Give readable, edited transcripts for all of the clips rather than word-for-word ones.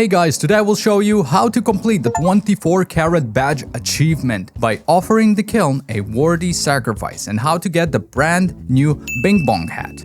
Hey guys, today I will show you how to complete the 24 Karat Badge achievement by offering the kiln a worthy sacrifice and how to get the brand new BINGBONG hat.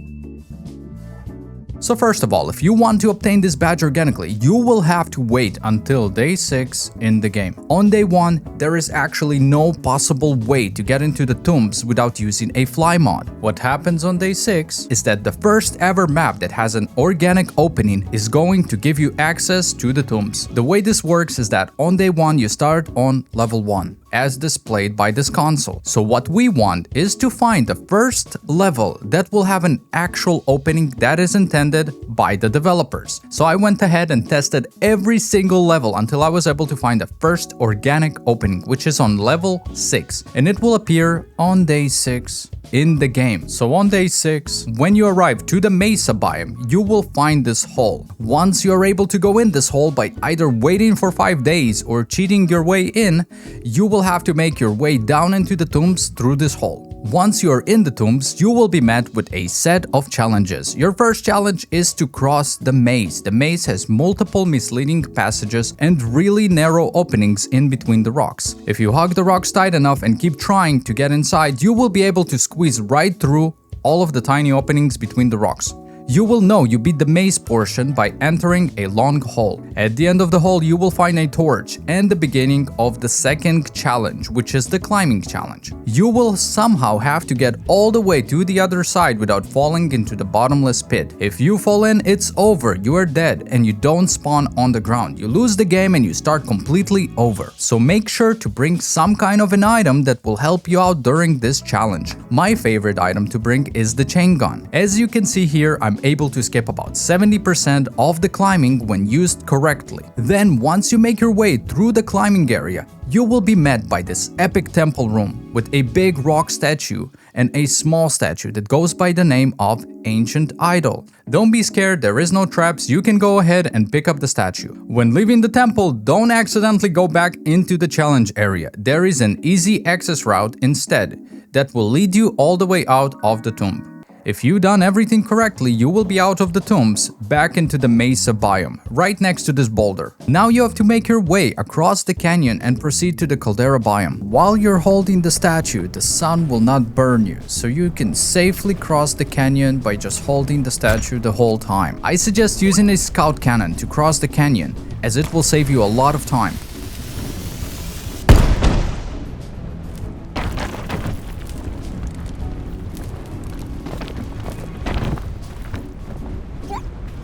So first of all, if you want to obtain this badge organically, you will have to wait until day 6 in the game. On day 1, there is actually no possible way to get into the tombs without using a fly mod. What happens on day 6 is that the first ever map that has an organic opening is going to give you access to the tombs. The way this works is that on day 1 you start on level 1. As displayed by this console. So what we want is to find the first level that will have an actual opening that is intended by the developers. So I went ahead and tested every single level until I was able to find the first organic opening, which is on level 6, and it will appear on day 6 in the game. So on day 6, when you arrive to the MESA biome, you will find this hole. Once you are able to go in this hole by either waiting for 5 days or cheating your way in, you will have to make your way down into the tombs through this hole. Once you are in the tombs, you will be met with a set of challenges. Your first challenge is to cross the maze. The maze has multiple misleading passages and really narrow openings in between the rocks. If you hug the rocks tight enough and keep trying to get inside, you will be able to squeeze right through all of the tiny openings between the rocks. You will know you beat the maze portion by entering a long hole. At the end of the hole, you will find a torch and the beginning of the second challenge, which is the climbing challenge. You will somehow have to get all the way to the other side without falling into the bottomless pit. If you fall in, it's over. You are dead and you don't spawn on the ground. You lose the game and you start completely over. So make sure to bring some kind of an item that will help you out during this challenge. My favorite item to bring is the chain gun. As you can see here, I'm able to skip about 70% of the climbing when used correctly. Then once you make your way through the climbing area, you will be met by this epic temple room with a big rock statue and a small statue that goes by the name of Ancient Idol. Don't be scared, there is no traps, you can go ahead and pick up the statue. When leaving the temple, don't accidentally go back into the challenge area. There is an easy access route instead that will lead you all the way out of the tomb. If you've done everything correctly, you will be out of the tombs, back into the MESA biome, right next to this boulder. Now you have to make your way across the canyon and proceed to the caldera biome. While you're holding the statue, the sun will not burn you, so you can safely cross the canyon by just holding the statue the whole time. I suggest using a scout cannon to cross the canyon, as it will save you a lot of time.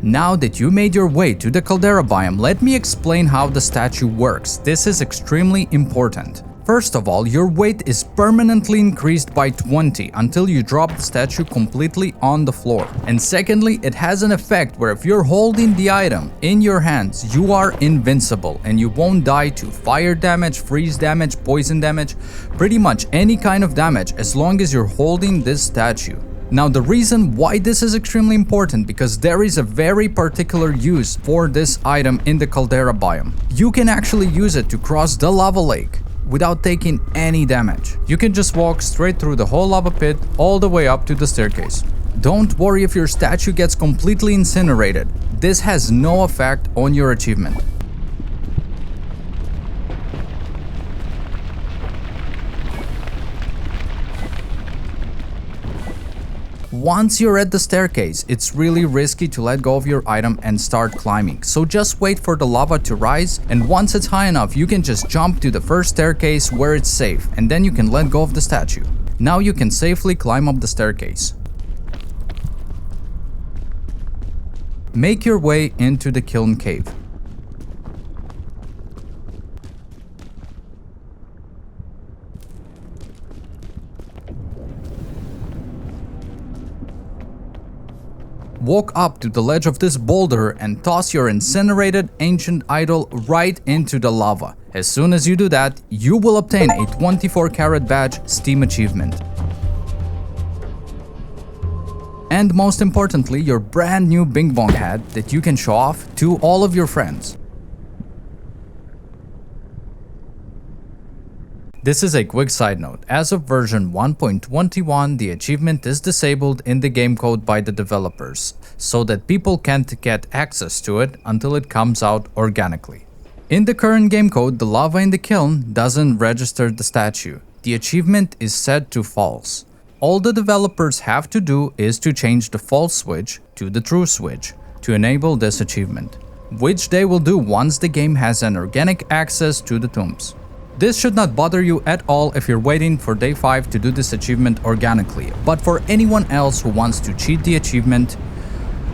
Now that you made your way to the caldera biome, let me explain how the statue works. This is extremely important. First of all, your weight is permanently increased by 20 until you drop the statue completely on the floor. And secondly, it has an effect where if you're holding the item in your hands, you are invincible and you won't die to fire damage, freeze damage, poison damage, pretty much any kind of damage as long as you're holding this statue. Now the reason why this is extremely important because there is a very particular use for this item in the caldera biome. You can actually use it to cross the lava lake without taking any damage. You can just walk straight through the whole lava pit all the way up to the staircase. Don't worry if your statue gets completely incinerated. This has no effect on your achievement. Once you're at the staircase, it's really risky to let go of your item and start climbing. So just wait for the lava to rise, and once it's high enough, you can just jump to the first staircase where it's safe, and then you can let go of the statue. Now you can safely climb up the staircase. Make your way into the kiln cave. Walk up to the ledge of this boulder and toss your incinerated ancient idol right into the lava. As soon as you do that, you will obtain a 24 Karat Badge Steam achievement. And most importantly, your brand new BINGBONG hat that you can show off to all of your friends. This is a quick side note. As of version 1.21, the achievement is disabled in the game code by the developers, so that people can't get access to it until it comes out organically. In the current game code, the lava in the kiln doesn't register the statue. The achievement is set to false. All the developers have to do is to change the false switch to the true switch to enable this achievement, which they will do once the game has an organic access to the tombs. This should not bother you at all if you're waiting for day 5 to do this achievement organically, but for anyone else who wants to cheat the achievement,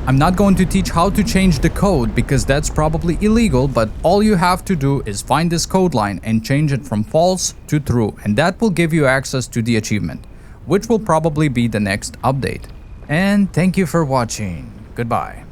I'm not going to teach how to change the code because that's probably illegal, but all you have to do is find this code line and change it from false to true, and that will give you access to the achievement, which will probably be the next update. And thank you for watching. Goodbye.